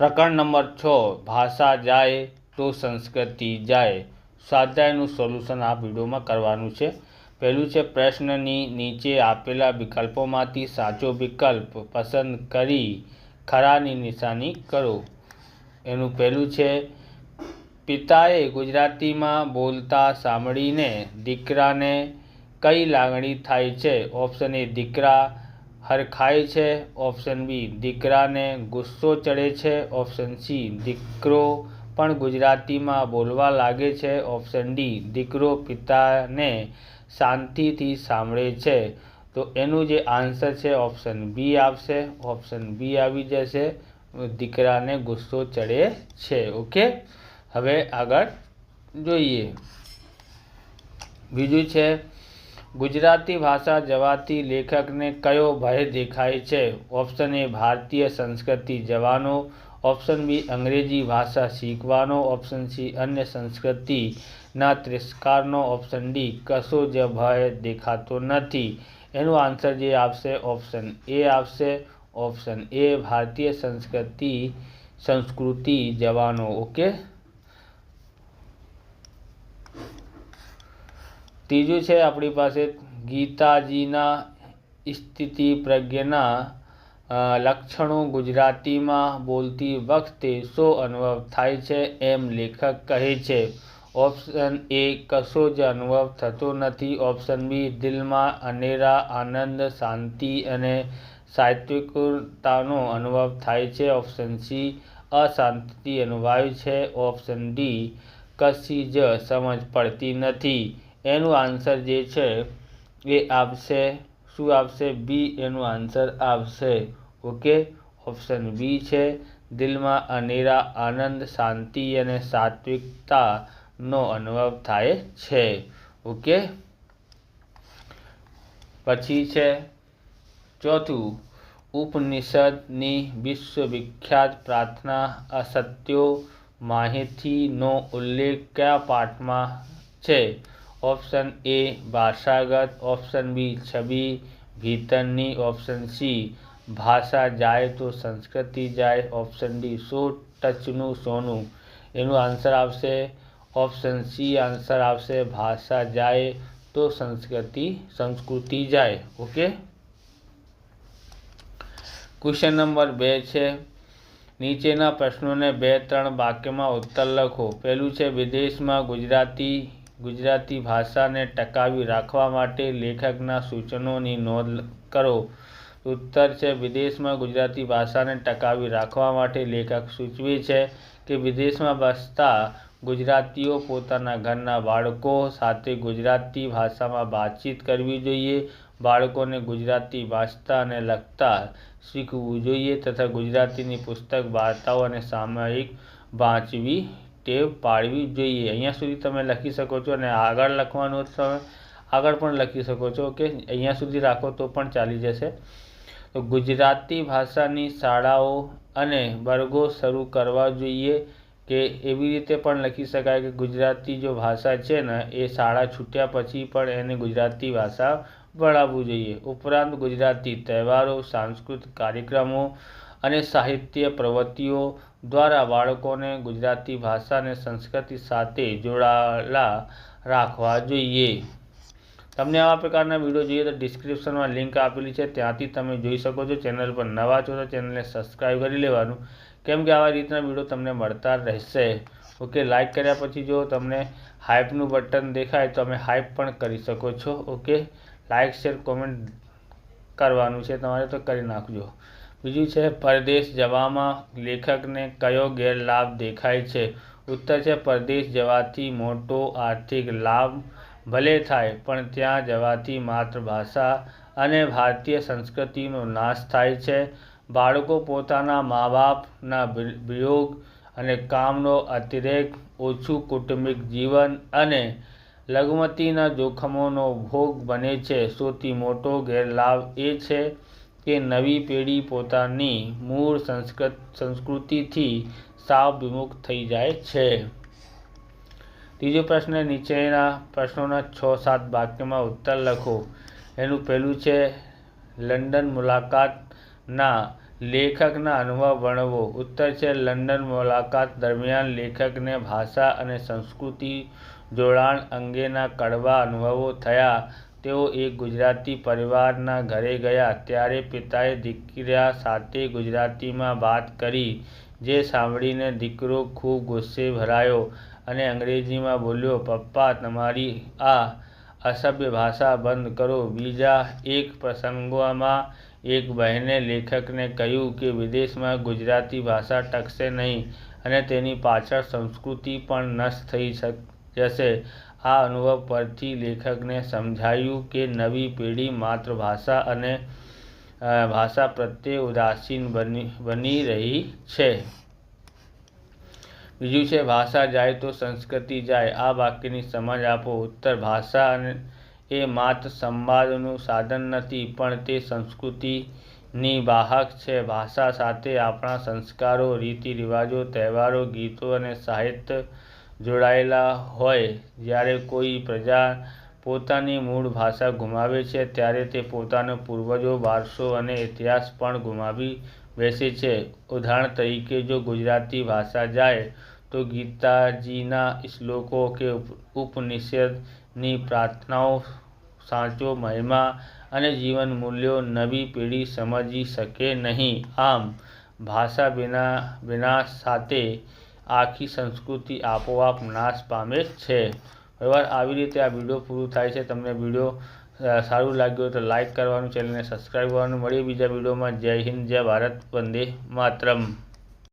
પ્રકરણ નંબર 6 ભાષા જાય તો સંસ્કૃતિ જાય। સ્વાધ્યાયનું સોલ્યુશન આ વિડીયોમાં કરવાનું છે। પહેલું છે પ્રશ્નની નીચે આપેલા વિકલ્પોમાંથી સાચો વિકલ્પ પસંદ કરી ખરાની નિશાની કરો। એનું પહેલું છે પિતાએ ગુજરાતીમાં બોલતા સાંભળીને દીકરાને કઈ લાગણી થાય છે? ઓપ્શન એ દીકરા હરખાય છે, ઓપ્શન બી દીકરાને ગુસ્સો ચડે છે, ઓપ્શન સી દીકરો પણ ગુજરાતીમાં બોલવા લાગે છે, ઓપ્શન ડી દીકરો પિતાને શાંતિથી સાંભળે છે। તો એનું જે આન્સર છે ઓપ્શન બી આવશે। ઓપ્શન બી આવી જશે, દીકરાને ગુસ્સો ચડે છે। ઓકે, હવે આગળ જોઈએ। બીજું છે ગુજરાતી ભાષા જવાથી લેખકને કયો ભય દેખાય છે? ઓપ્શન એ ભારતીય સંસ્કૃતિ જવાનો, ઓપ્શન બી અંગ્રેજી ભાષા શીખવાનો, ઓપ્શન સી અન્ય સંસ્કૃતિના તિરસ્કારનો, ઓપ્શન ડી કશો જ ભય દેખાતો નથી। એનું આન્સર જે આવશે ઓપ્શન એ આવશે। ઓપ્શન એ ભારતીય સંસ્કૃતિ જવાનો। ઓકે, ત્રીજું છે આપણી પાસે ગીતાજીના સ્થિતિપ્રજ્ઞના લક્ષણો ગુજરાતીમાં બોલતી વખતે શો અનુભવ થાય છે એમ લેખક કહે છે? ઓપ્શન એ કશો જ અનુભવ થતો નથી, ઓપ્શન બી દિલમાં અનેરા આનંદ, શાંતિ અને સાત્વિકતાનો અનુભવ થાય છે, ઓપ્શન સી અશાંતિ અનુભવાય છે, ઓપ્શન ડી કશી જ સમજ પડતી નથી। એનું આન્સર જે છે એ આવશે, શું આવશે? બી એનું આન્સર આવશે। ઓકે, ઓપ્શન બી છે દિલમાં અનેરા આનંદ, શાંતિ અને સાત્વિકતાનો અનુભવ થાય છે। ઓકે, પછી છે ચોથું ઉપનિષદની વિશ્વવિખ્યાત પ્રાર્થના અસત્યો માહિતીનો ઉલ્લેખ કયા પાઠમાં છે? ઓપ્શન એ ભાષાગત, ઓપ્શન બી છબી ભીતરની, ઓપ્શન સી ભાષા જાય તો સંસ્કૃતિ જાય, ઓપ્શન ડી 100 ટચનું સોનું। એનું આન્સર આવશે ઓપ્શન સી આન્સર આવશે, ભાષા જાય તો સંસ્કૃતિ જાય। ઓકે, ક્વેશ્ચન નંબર 2 છે નીચેના પ્રશ્નોને 2-3 વાક્યમાં ઉત્તર લખો। પહેલું છે વિદેશમાં ગુજરાતી ભાષાને ટકાવી રાખવા માટે લેખકના સૂચનોની નોંધ કરો। ઉત્તર છે વિદેશમાં ગુજરાતી ભાષાને ટકાવી રાખવા માટે લેખક સૂચવે છે કે વિદેશમાં વસતા ગુજરાતીઓ પોતાના ઘરના બાળકો સાથે ગુજરાતી ભાષામાં વાતચીત કરવી જોઈએ, બાળકોને ગુજરાતી વાંચતા અને લખતા શીખવવું જોઈએ તથા ગુજરાતીની પુસ્તક, વાર્તાઓ અને સામયિક વાંચવી ટેવ પાડવી જોઈએ। અહીંયા સુધી તમે લખી શકો છો અને આગળ લખવાનું તમે આગળ પણ લખી શકો છો। ઓકે, અહીંયા સુધી રાખો તો પણ ચાલી જશે। તો ગુજરાતી ભાષાની શાળાઓ અને વર્ગો શરૂ કરવા જોઈએ, કે એવી રીતે પણ લખી શકાય કે ગુજરાતી જો ભાષા છે ને એ શાળા છૂટ્યા પછી પણ એને ગુજરાતી ભાષા ભણાવવું જોઈએ। ઉપરાંત ગુજરાતી તહેવારો, સાંસ્કૃતિક કાર્યક્રમો અને સાહિત્ય પ્રવૃત્તિઓ દ્વારા બાળકોને ગુજરાતી ભાષા અને સંસ્કૃતિ સાથે જોડાયેલા રાખવા જોઈએ। તમને આવા પ્રકારના વિડીયો જોઈએ તો ડિસ્ક્રિપ્શનમાં લિંક આપેલી છે, ત્યાંથી તમે જોઈ શકો છો। ચેનલ પર નવા છો તો ચેનલને સબસ્ક્રાઈબ કરી લેવાનું, કેમ કે આવા રીતના વિડીયો તમને મળતા રહેશે। ઓકે, લાઇક કર્યા પછી જો તમને હાઇપનું બટન દેખાય તો તમે હાઇપ પણ કરી શકો છો। ઓકે, લાઇક શેર કોમેન્ટ કરવાનું છે તમારે તો કરી નાખજો। બીજું છે પરદેશ જવામાં લેખકને કયો ગેરલાભ દેખાય છે? ઉત્તર છે પરદેશ જવાથી મોટો આર્થિક લાભ ભલે થાય પણ ત્યાં જવાથી માતૃભાષા અને ભારતીય સંસ્કૃતિનો નાશ થાય છે। બાળકો પોતાના મા બાપના વિયોગ અને કામનો અતિરેક, ઓછું કૌટુંબિક જીવન અને લઘુમતીના જોખમોનો ભોગ બને છે। સૌથી મોટો ગેરલાભ એ છે કે નવી પેઢી પોતાની મૂળ સંસ્કૃતિથી સાવ વિમુખ થઈ જાય છે। ત્રીજો પ્રશ્ન નીચેના પ્રશ્નોના 6-7 વાક્યમાં ઉત્તર લખો। એનું પહેલું છે લંડન મુલાકાતના લેખકના અનુભવ વર્ણવો. ઉત્તર છે લંડન મુલાકાત દરમિયાન લેખકને ભાષા અને સંસ્કૃતિ જોડાણ અંગેના કડવા અનુભવો થયા. તેઓ એક ગુજરાતી પરિવારના ઘરે ગયા ત્યારે પિતાએ દીકરા સાથે ગુજરાતીમાં વાત કરી, જે સાંભળીને દીકરો ખૂબ ગુસ્સે ભરાયો અને અંગ્રેજીમાં બોલ્યો, પપ્પા, તમારી આ અસભ્ય ભાષા બંધ કરો. બીજા એક પ્રસંગમાં એક બહેને લેખકને કહ્યું કે વિદેશમાં ગુજરાતી ભાષા ટકશે નહીં અને તેની પાછળ સંસ્કૃતિ પણ નષ્ટ થઈ જશે. આ અનુભવ પરથી લેખકને સમજાયું કે નવી પેઢી માત્ર ભાષા પ્રત્યે ઉદાસીન બની રહી છે. બીજું છે ભાષા જાય તો સંસ્કૃતિ જાય. આ વાક્યની સમજ આપો. ઉત્તર, ભાષા એ માત્ર સંવાદનું સાધન નથી, પણ તે સંસ્કૃતિની વાહક છે. ભાષા સાથે આપણા સંસ્કારો, રીતિ રિવાજો, તહેવારો, ગીતો અને સાહિત્ય જોડાયેલા હોય. જ્યારે કોઈ પ્રજા પોતાની મૂળ ભાષા ગુમાવે છે ત્યારે તે પોતાનો પૂર્વજો, વારસો અને ઇતિહાસ પણ ગુમાવી બેસે છે. ઉદાહરણ તરીકે, જો ગુજરાતી ભાષા જાય તો ગીતાજીના શ્લોકો કે ઉપનિષદની પ્રાર્થનાઓ, સાચો મહિમા અને જીવન મૂલ્યો નવી પેઢી સમજી શકે નહીં. આમ, ભાષા વિનાશ સાથે આખી સંસ્કૃતિ આપોઆપ નાશ પામે છે. બરાબર, આવી રીતે આ વિડીયો પૂરું થાય છે. તમને વિડીયો સારું લાગ્યું હોય તો લાઇક કરવાનું, ચેનલને સબસ્ક્રાઈબ કરવાનું. મળીએ બીજા વિડીયોમાં. જય હિન્દ, જય ભારત, વંદે માતરમ.